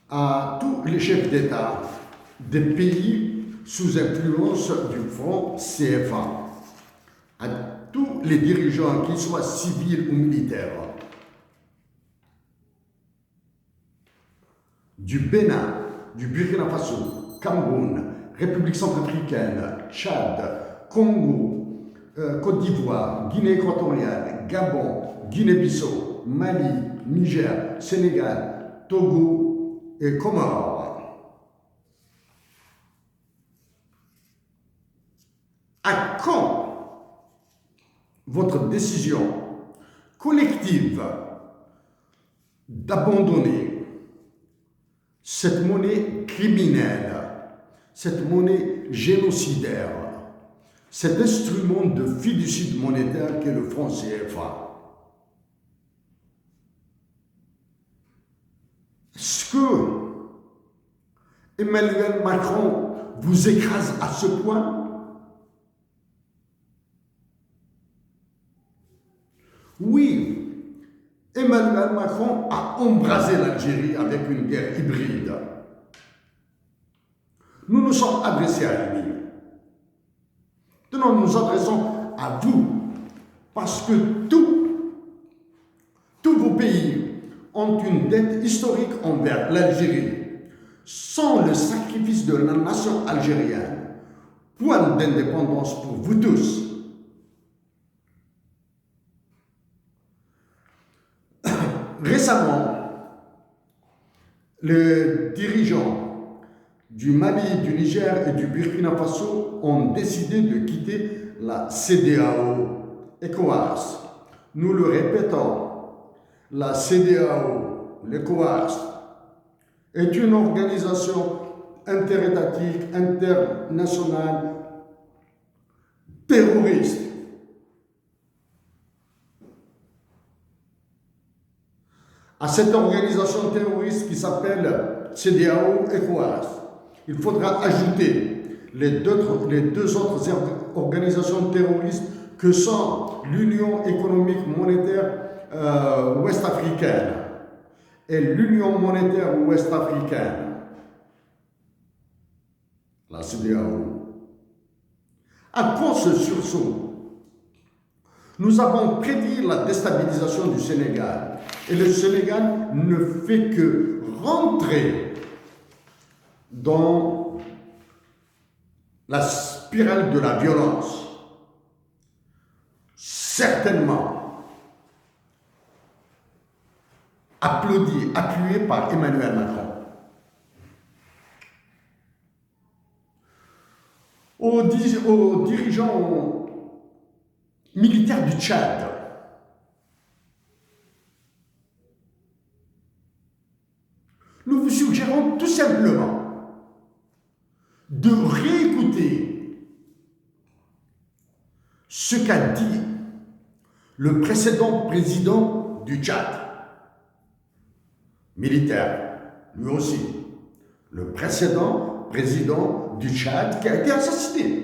à tous les chefs d'État des pays sous influence du franc CFA, à tous les dirigeants, qu'ils soient civils ou militaires, du Bénin, du Burkina Faso, Cameroun, République centrafricaine, Tchad, Congo, Côte d'Ivoire, Guinée équatoriale, Gabon, Guinée-Bissau, Mali, Niger, Sénégal, Togo et Comores. À quand votre décision collective d'abandonner cette monnaie criminelle, cette monnaie génocidaire, cet instrument de fiducide monétaire qu'est le franc CFA? Est-ce que Emmanuel Macron vous écrase à ce point? Oui, Emmanuel Macron a embrasé l'Algérie avec une guerre hybride. Nous nous sommes adressés à lui. Maintenant, nous nous adressons à vous, parce que tous vos pays ont une dette historique envers l'Algérie. Sans le sacrifice de la nation algérienne, point d'indépendance pour vous tous. Récemment, les dirigeants du Mali, du Niger et du Burkina Faso ont décidé de quitter la CEDEAO, ECOWAS. Nous le répétons, la CEDEAO, l'ECOWAS, est une organisation interétatique, internationale, terroriste. À cette organisation terroriste qui s'appelle CEDEAO ECOWAS, il faudra ajouter les deux autres organisations terroristes que sont l'Union économique monétaire ouest-africaine et l'Union monétaire ouest-africaine, la CEDEAO. À cause de ce sursaut, nous avons prédit la déstabilisation du Sénégal. Et le Sénégal ne fait que rentrer dans la spirale de la violence. Certainement appuyé par Emmanuel Macron. Aux dirigeants militaires du Tchad, nous vous suggérons tout simplement de réécouter ce qu'a dit le précédent président du Tchad, militaire, lui aussi, le précédent président du Tchad qui a été assassiné.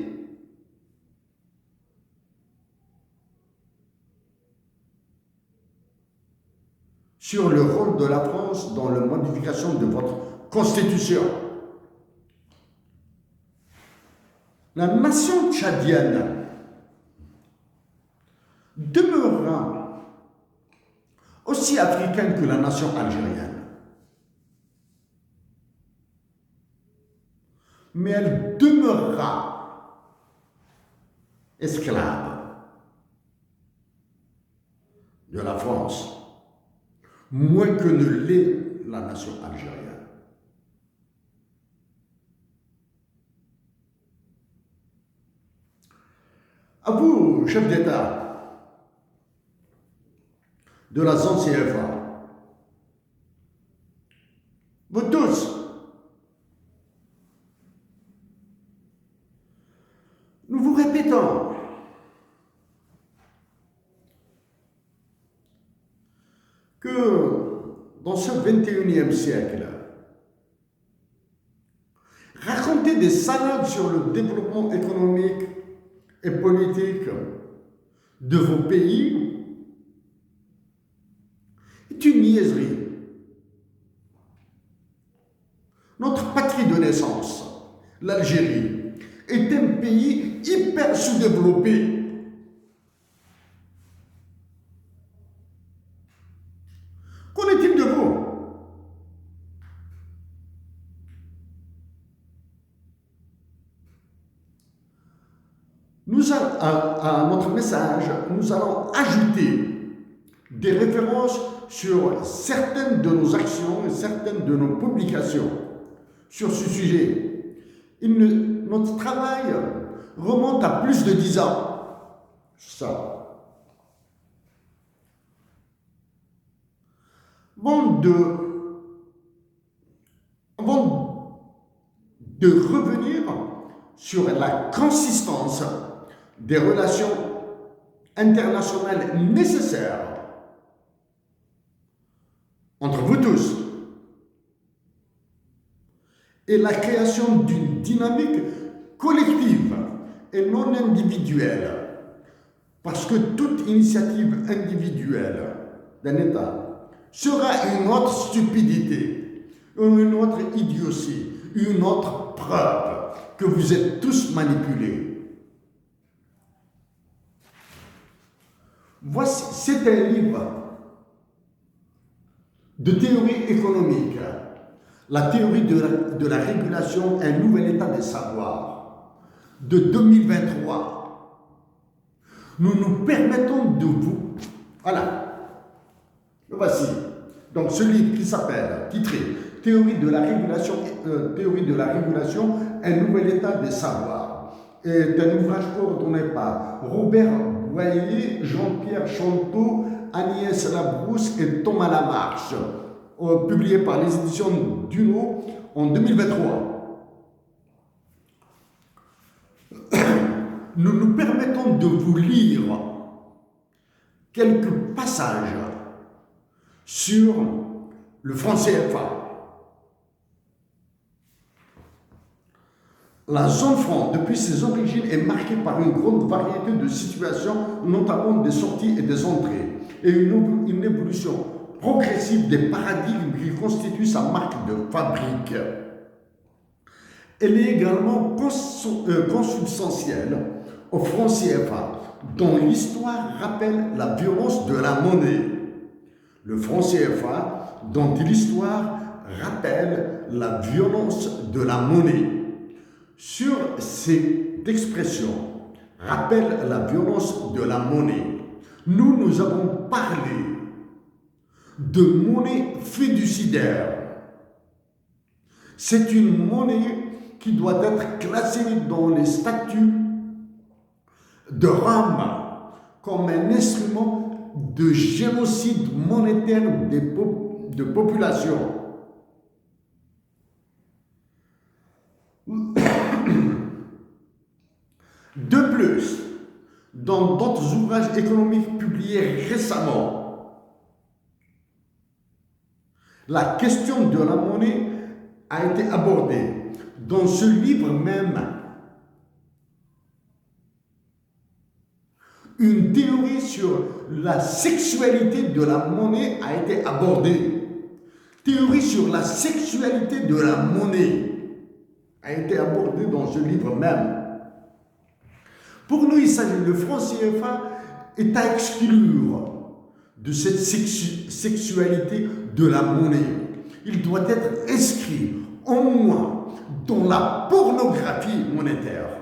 Sur le rôle de la France dans la modification de votre constitution. La nation tchadienne demeurera aussi africaine que la nation algérienne. Mais elle demeurera esclave de la France, moins que ne l'est la nation algérienne. À vous, chef d'État de la zone CFA, vous tous, nous vous répétons que dans ce 21e siècle, raconter des salades sur le développement économique et politique de vos pays est une niaiserie. de naissance, l'Algérie, est un pays hyper sous-développé. Qu'en est-il de vous? À notre message, nous allons ajouter des références sur certaines de nos actions et certaines de nos publications sur ce sujet. Notre travail remonte à plus de 10 ans. Ça. Avant de revenir sur la consistance des relations internationales nécessaires entre vous tous et la création d'une dynamique collective et non individuelle, parce que toute initiative individuelle d'un État sera une autre stupidité, une autre idiotie, une autre preuve que vous êtes tous manipulés. Voici, c'est un livre de théorie économique, la théorie de la régulation, un nouvel état des savoirs, de 2023. Nous nous permettons de vous... Voilà, le voici. Donc ce livre qui s'appelle, titré « Théorie de la régulation, un nouvel état des savoirs » est un ouvrage coordonné par Robert Boyer, Jean-Pierre Chanteau, Agnès Labrousse et Thomas Lamarche, publié par les éditions Duno en 2023. Nous nous permettons de vous lire quelques passages sur le franc CFA. La zone franc, depuis ses origines, est marquée par une grande variété de situations, notamment des sorties et des entrées, et une évolution progressive des paradigmes qui constituent sa marque de fabrique. Elle est également consubstantielle au franc CFA, dont l'histoire rappelle la violence de la monnaie. Le franc CFA, dont l'histoire rappelle la violence de la monnaie. Sur cette expression, rappelle la violence de la monnaie, nous avons parlé de monnaie fiduciaire. C'est une monnaie qui doit être classée dans les statuts de Rome comme un instrument de génocide monétaire de population. De plus, dans d'autres ouvrages économiques publiés récemment, la question de la monnaie a été abordée. Dans ce livre même, une théorie sur la sexualité de la monnaie a été abordée. Théorie sur la sexualité de la monnaie a été abordée dans ce livre même. Pour nous, il s'agit, le franc CFA est à exclure de cette sexualité de la monnaie. Il doit être inscrit au moins dans la pornographie monétaire.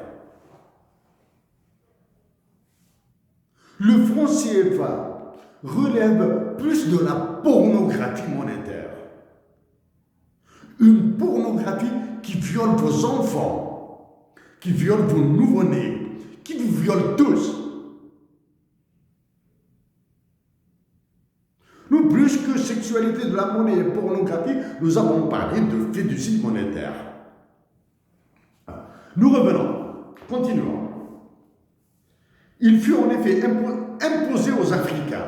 Le franc CFA relève plus de la pornographie monétaire. Une pornographie qui viole vos enfants, qui viole vos nouveau-nés, qui vous violent tous. Nous, plus que sexualité de la monnaie et pornographie, nous avons parlé de fiducie monétaire. Nous revenons, continuons. Il fut en effet imposé aux Africains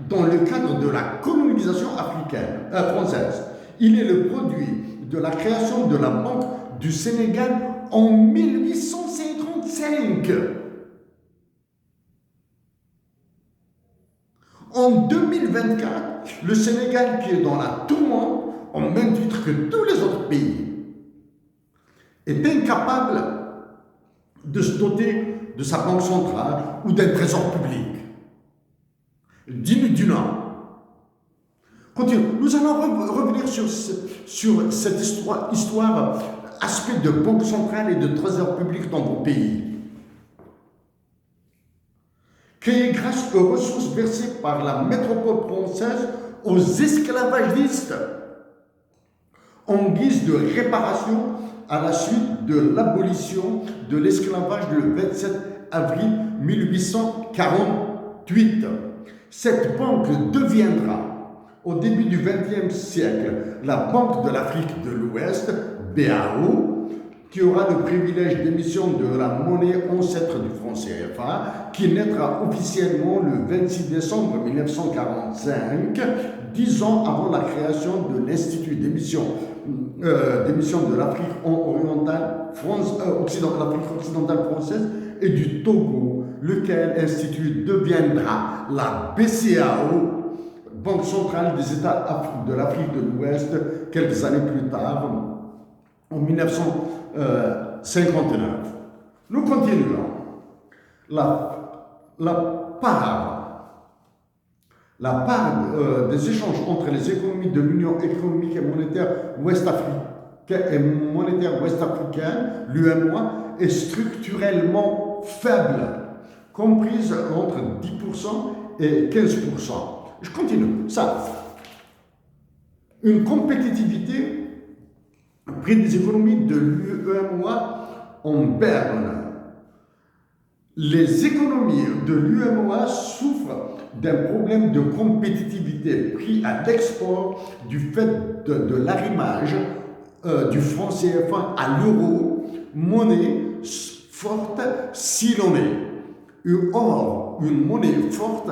dans le cadre de la colonisation française. Il est le produit de la création de la Banque du Sénégal en 1855. En 2024, le Sénégal, qui est dans la tourmente, en même titre que tous les autres pays, est incapable de se doter de sa banque centrale ou d'un trésor public. Digne du Nord. Continue. Nous allons revenir sur cette histoire, aspect de banque centrale et de trésor public dans vos pays. Créé grâce aux ressources versées par la métropole française aux esclavagistes en guise de réparation à la suite de l'abolition de l'esclavage le 27 avril 1848. Cette banque deviendra, au début du XXe siècle, la Banque de l'Afrique de l'Ouest, BAO, qui aura le privilège d'émission de la monnaie ancêtre du franc CFA, qui naîtra officiellement le 26 décembre 1945, 10 ans avant la création de l'Institut d'émission de l'Afrique orientale, l'Afrique occidentale française et du Togo, lequel institut deviendra la BCAO, Banque centrale des États de l'Afrique de l'Ouest, quelques années plus tard, en 1959. Nous continuons. La part des échanges entre les économies de l'Union économique et monétaire ouest-africaine, l'UEMOA, est structurellement faible, comprise entre 10% et 15%. Je continue. Ça, une compétitivité près des économies de l'UEMOA en berne. Les économies de l'UEMOA souffrent d'un problème de compétitivité pris à l'export du fait de l'arrimage du franc CFA à l'euro, monnaie forte si l'on est. Or, une monnaie forte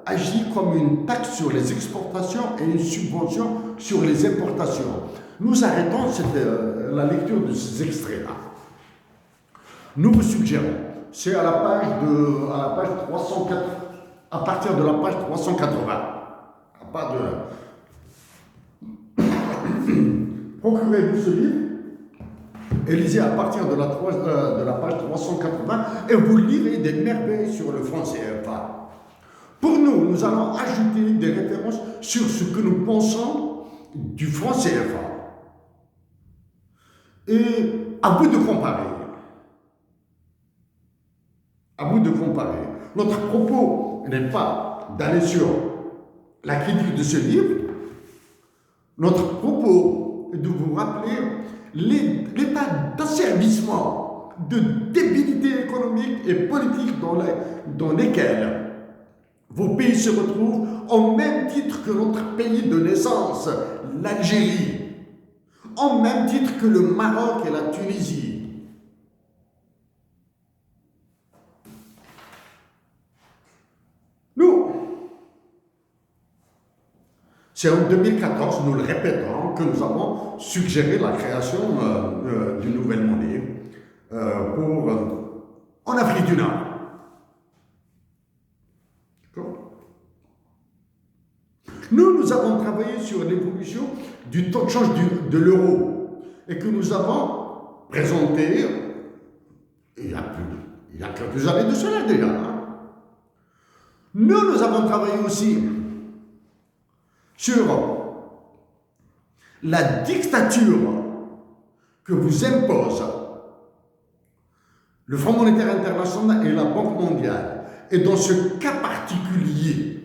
agit comme une taxe sur les exportations et une subvention sur les importations. Nous arrêtons la lecture de ces extraits-là. Nous vous suggérons, c'est à partir de la page 380. Procurez-vous ce livre et lisez à partir de la page 380 et vous lirez des merveilles sur le franc CFA. Pour nous allons ajouter des références sur ce que nous pensons du franc CFA. Et à vous de comparer. Notre propos n'est pas d'aller sur la critique de ce livre. Notre propos est de vous rappeler l'état d'asservissement, de débilité économique et politique dans lesquels vos pays se retrouvent au même titre que notre pays de naissance, l'Algérie, au même titre que le Maroc et la Tunisie. C'est en 2014, nous le répétons, que nous avons suggéré la création d'une nouvelle monnaie en Afrique du Nord. Nous avons travaillé sur l'évolution du taux de change de l'euro et que nous avons présenté il y a quelques années de cela déjà. Nous avons travaillé aussi sur la dictature que vous impose le Fonds monétaire international et la Banque mondiale. Et dans ce cas particulier,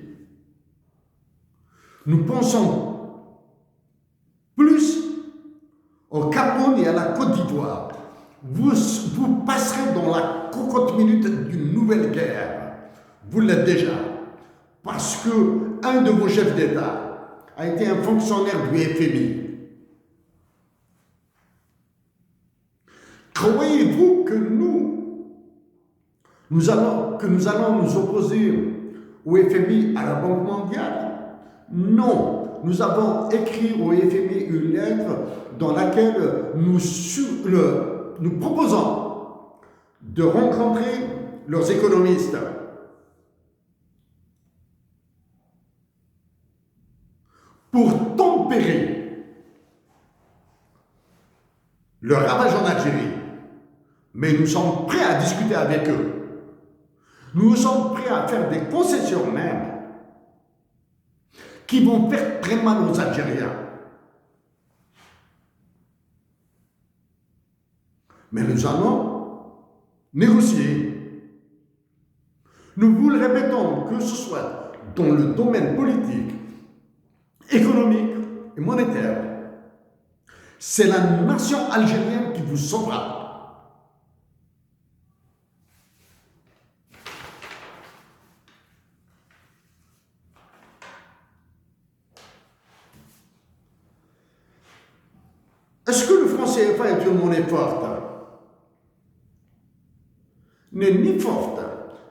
nous pensons plus au Cameroun et à la Côte d'Ivoire. Vous passerez dans la cocotte minute d'une nouvelle guerre. Vous l'êtes déjà. Parce que un de vos chefs d'État a été un fonctionnaire du FMI. Croyez-vous que nous allons nous opposer au FMI, à la Banque mondiale? Non. Nous avons écrit au FMI une lettre dans laquelle nous proposons de rencontrer leurs économistes. Pour tempérer le ravage en Algérie, Mais nous sommes prêts à discuter avec eux. Nous sommes prêts à faire des concessions même qui vont faire très mal aux Algériens. Mais nous allons négocier. Nous vous le répétons, que ce soit dans le domaine politique, économique et monétaire, c'est la nation algérienne qui vous sauvera. Est-ce que le franc CFA est une monnaie forte? N'est ni forte,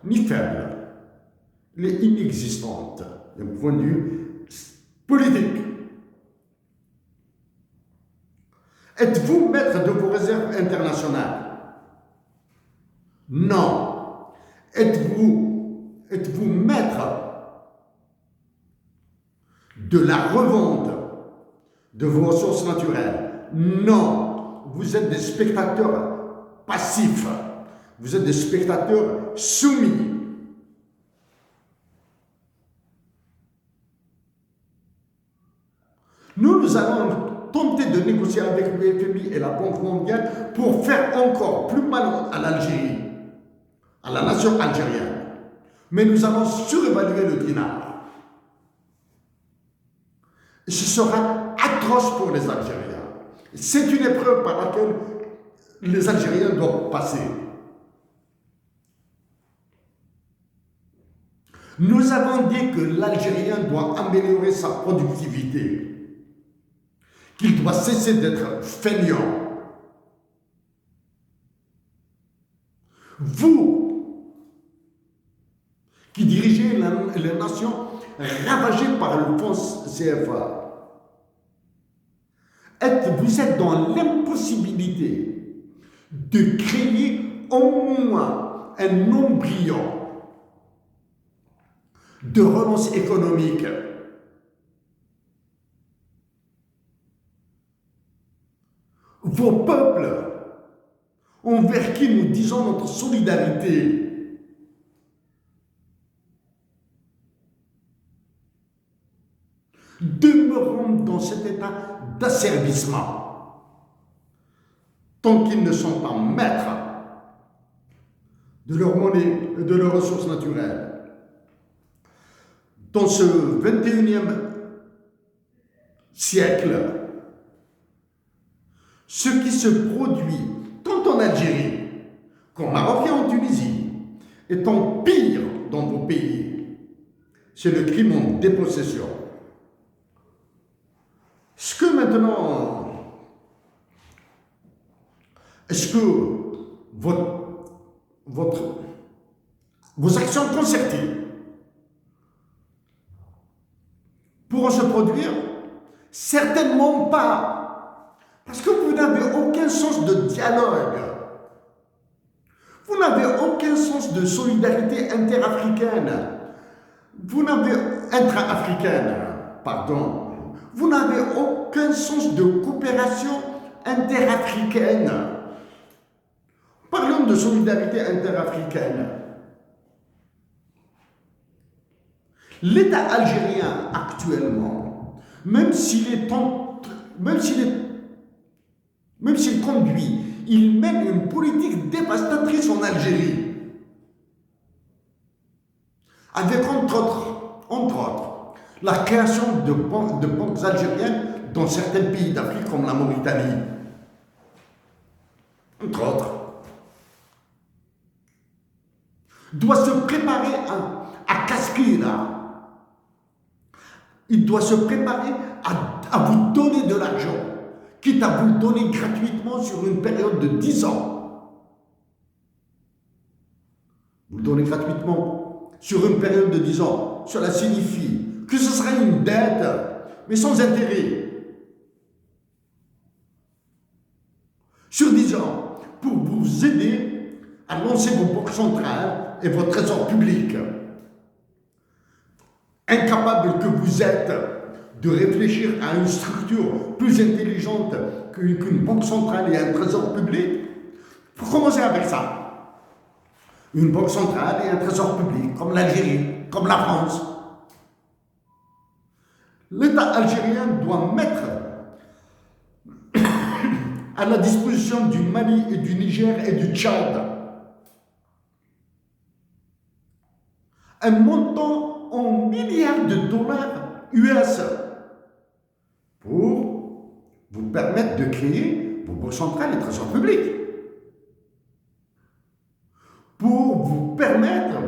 ni faible. Elle est inexistante d'un point de vue politique. Êtes-vous maître de vos réserves internationales? Non. Êtes-vous maître de la revente de vos ressources naturelles? Non. Vous êtes des spectateurs passifs. Vous êtes des spectateurs soumis. Nous allons tenter de négocier avec le FMI et la Banque mondiale pour faire encore plus mal à l'Algérie, à la nation algérienne. Mais nous allons surévaluer le dinar. Ce sera atroce pour les Algériens. C'est une épreuve par laquelle les Algériens doivent passer. Nous avons dit que l'Algérien doit améliorer sa productivité, qu'il doit cesser d'être feignant. Vous, qui dirigez les nations ravagées par le fonds CFA, vous êtes dans l'impossibilité de créer au moins un embryon de relance économique. Vos peuples, envers qui nous disons notre solidarité, demeureront dans cet état d'asservissement tant qu'ils ne sont pas maîtres de leur monnaie et de leurs ressources naturelles. Dans ce 21e siècle, ce qui se produit tant en Algérie qu'en Maroc et en Tunisie, étant pire dans vos pays, c'est le crime en dépossession. Est-ce que maintenant, vos actions concertées pourront se produire? Certainement pas. Parce que vous n'avez aucun sens de dialogue. Vous n'avez aucun sens de solidarité interafricaine. Intra-africaine, pardon. Vous n'avez aucun sens de coopération interafricaine. Parlons de solidarité interafricaine. L'État algérien actuellement, même s'il conduit, il mène une politique dévastatrice en Algérie. Avec entre autres, la création de banques algériennes dans certains pays d'Afrique comme la Mauritanie. Entre autres. Doit se préparer à Casquina. Il doit se préparer à vous donner de l'argent, quitte à vous le donner gratuitement sur une période de 10 ans. Vous le donnez gratuitement sur une période de 10 ans. Cela signifie que ce sera une dette, mais sans intérêt. Sur 10 ans, pour vous aider à lancer vos banques centrales et vos trésors publics. Incapable que vous êtes de réfléchir à une structure plus intelligente qu'une banque centrale et un trésor public, Il faut commencer avec ça. Une banque centrale et un trésor public, comme l'Algérie, comme la France. L'État algérien doit mettre à la disposition du Mali et du Niger et du Tchad un montant en milliards de dollars US pour vous permettre de créer vos banques centrales et trésors publics, pour vous permettre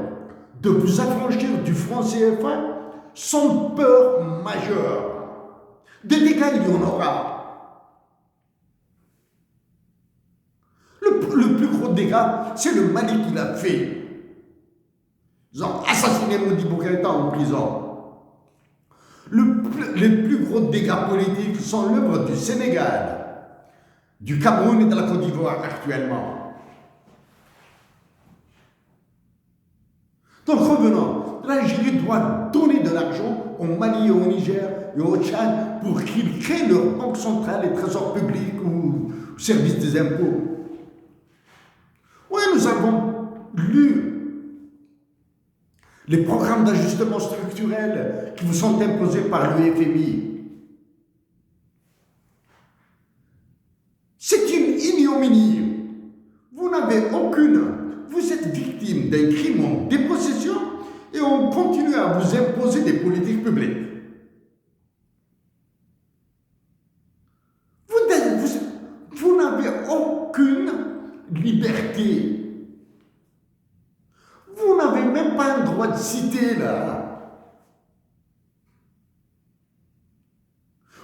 de vous affranchir du franc CFA sans peur majeure. Des dégâts, il y en aura. Le plus gros dégât, c'est le Mali qui l'a fait. Ils ont assassiné Modibo Keïta en prison. Les plus gros dégâts politiques sont l'œuvre du Sénégal, du Cameroun et de la Côte d'Ivoire actuellement. Donc revenons, l'Algérie doit donner de l'argent au Mali et au Niger et au Tchad pour qu'ils créent leur banque centrale et trésor public ou service des impôts. Oui, nous avons lu les programmes d'ajustement structurel qui vous sont imposés par le FMI. C'est une ignominie. Vous n'avez aucune. Vous êtes victime d'un crime en dépossession et on continue à vous imposer des politiques publiques. Vous n'avez aucune liberté. Vous n'avez même pas un droit de citer là.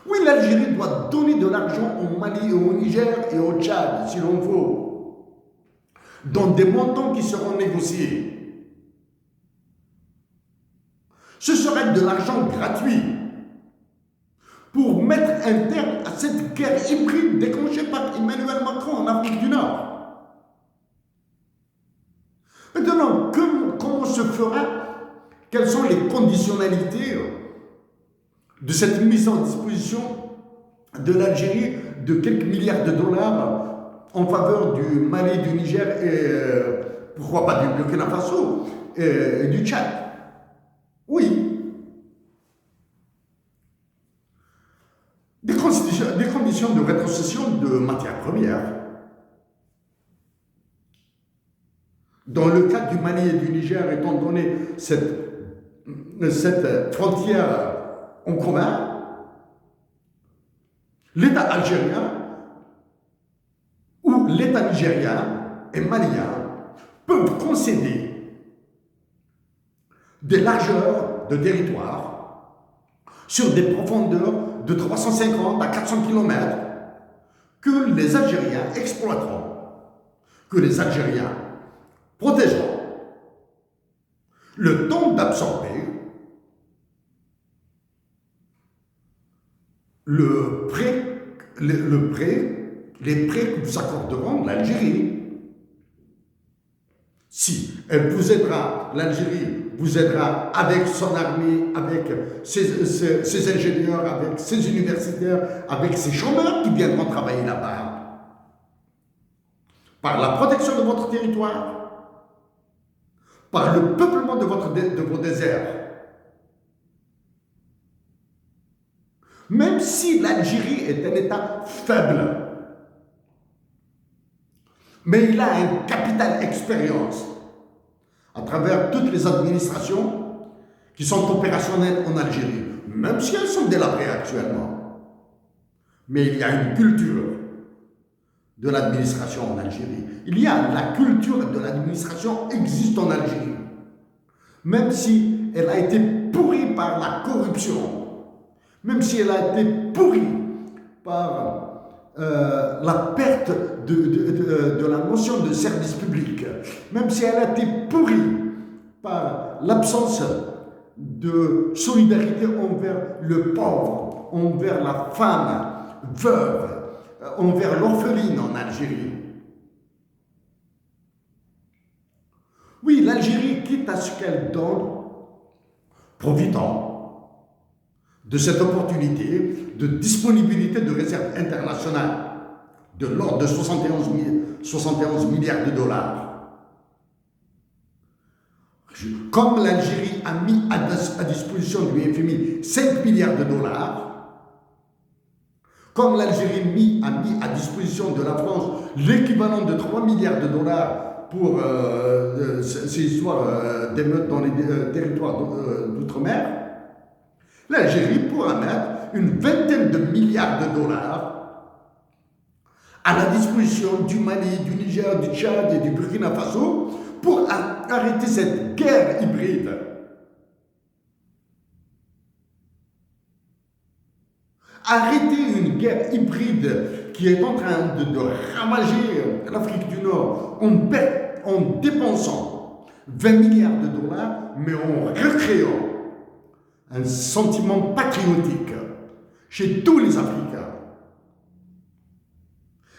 Oui, l'Algérie doit donner de l'argent au Mali, au Niger et au Tchad, si l'on veut, dans des montants qui seront négociés. Ce serait de l'argent gratuit pour mettre un terme à cette guerre hybride déclenchée par Emmanuel Macron en Afrique du Nord. Maintenant, comment se fera? Quelles sont les conditionnalités de cette mise en disposition de l'Algérie de quelques milliards de dollars en faveur du Mali, du Niger et pourquoi pas du Burkina Faso et du Tchad? Oui. Des conditions de rétrocession de matières premières. Dans le cas du Mali et du Niger, étant donné cette frontière en commun, l'État algérien ou l'État nigérien et malien peuvent concéder des largeurs de territoire sur des profondeurs de 350 à 400 km que les Algériens exploiteront, que les Algériens protégeront, le temps d'absorber les prêts que vous accorderont l'Algérie. Si elle vous aidera, l'Algérie vous aidera avec son armée, avec ses ingénieurs, avec ses universitaires, avec ses chômeurs qui viendront travailler là-bas, par la protection de votre territoire, par le peuplement de vos déserts. Même si l'Algérie est un État faible, mais il a un capital expérience à travers toutes les administrations qui sont opérationnelles en Algérie, même si elles sont délabrées actuellement. Mais il y a une culture de l'administration en Algérie. Il y a la culture de l'administration existe en Algérie. Même si elle a été pourrie par la corruption, même si elle a été pourrie par la perte de la notion de service public, même si elle a été pourrie par l'absence de solidarité envers le pauvre, envers la femme veuve, envers l'orpheline en Algérie. Oui, l'Algérie, quitte à ce qu'elle donne, profitant de cette opportunité de disponibilité de réserves internationales de l'ordre de 71 71 milliards de dollars. Comme l'Algérie a mis à disposition du FMI 5 milliards de dollars, comme l'Algérie a mis à disposition de la France l'équivalent de 3 milliards de dollars pour ces histoires d'émeutes dans les territoires d'outre-mer, l'Algérie pourra mettre une vingtaine de milliards de dollars à la disposition du Mali, du Niger, du Tchad et du Burkina Faso pour arrêter cette guerre hybride. Arrêter une guerre hybride qui est en train de ravager l'Afrique du Nord en dépensant 20 milliards de dollars, mais en recréant un sentiment patriotique chez tous les Africains.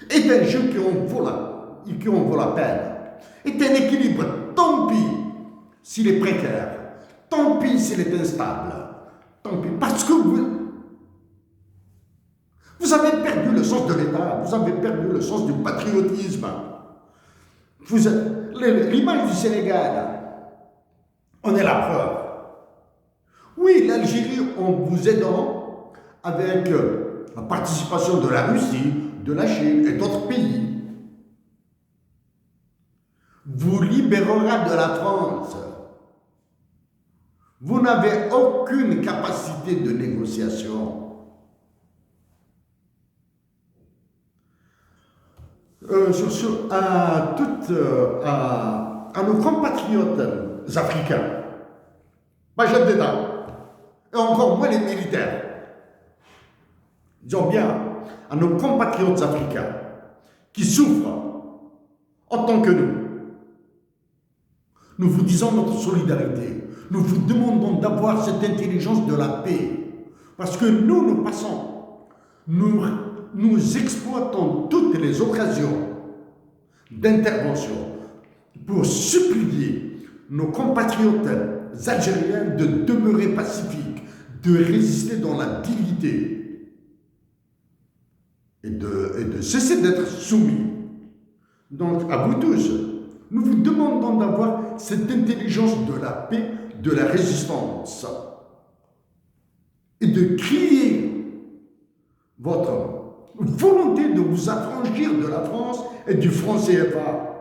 Est un jeu qui en vaut la peine. Est un équilibre, tant pis s'il est précaire, tant pis s'il est instable, tant pis, parce que vous avez perdu le sens de l'État, vous avez perdu le sens du patriotisme. L'image du Sénégal, on est la preuve. Oui, l'Algérie, en vous aidant avec la participation de la Russie, de la Chine et d'autres pays, vous libérera de la France. Vous n'avez aucune capacité de négociation. À nos compatriotes africains, chef d'État, et encore moins les militaires, disons bien à nos compatriotes africains qui souffrent en tant que nous vous disons notre solidarité. Nous vous demandons d'avoir cette intelligence de la paix. Parce que nous exploitons toutes les occasions d'intervention pour supplier nos compatriotes algériens de demeurer pacifiques, de résister dans la dignité et de cesser d'être soumis. Donc, à vous tous, nous vous demandons d'avoir cette intelligence de la paix, de la résistance et de crier votre volonté de vous affranchir de la France et du franc CFA.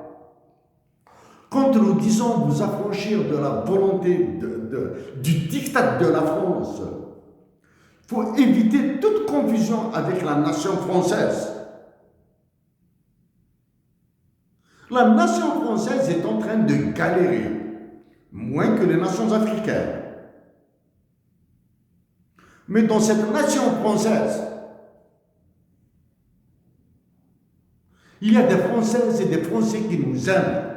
Quand nous disons vous affranchir de la volonté du diktat de la France, il faut éviter toute confusion avec la nation française. La nation française est en train de galérer, moins que les nations africaines. Mais dans cette nation française, il y a des Françaises et des Français qui nous aiment.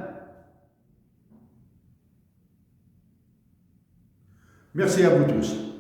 Merci à vous tous.